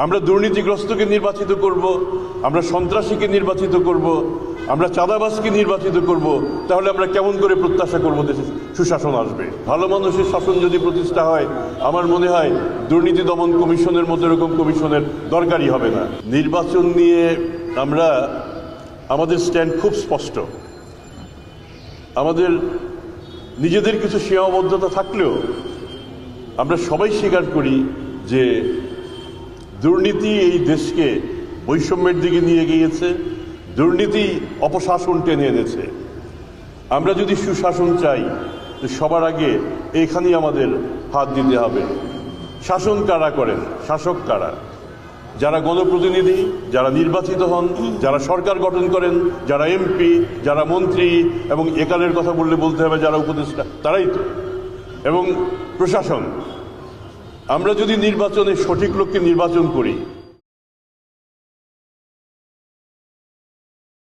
আমরা দুর্নীতিগ্রস্তকে নির্বাচিত করব, আমরা সন্ত্রাসীকে নির্বাচিত করব, আমরা চাঁদাবাজকে নির্বাচিত করব, তাহলে আমরা কেমন করে প্রত্যাশা করব দেশে সুশাসন আসবে? ভালো মানুষের শাসন যদি প্রতিষ্ঠা হয়, আমার মনে হয় দুর্নীতি দমন কমিশনের মতো এরকম কমিশনের দরকারই হবে না। নির্বাচন নিয়ে আমরা আমাদের স্ট্যান্ড খুব স্পষ্ট। আমাদের নিজেদের কিছু সীমাবদ্ধতা থাকলেও আমরা সবাই স্বীকার করি যে দুর্নীতি এই দেশকে বৈষম্যের দিকে নিয়ে গিয়েছে, দুর্নীতি অপশাসন টেনে এনেছে। আমরা যদি সুশাসন চাই, তো সবার আগে এইখানেই আমাদের হাত দিতে হবে। শাসন কারা করেন? শাসক কারা? যারা গণপ্রতিনিধি, যারা নির্বাচিত হন, যারা সরকার গঠন করেন, যারা এমপি, যারা মন্ত্রী, এবং একালের কথা বলতে হবে যারা উপদেষ্টা, তারাই তো। এবং প্রশাসন, আমরা যদি নির্বাচনে সঠিক লোককে নির্বাচন করি,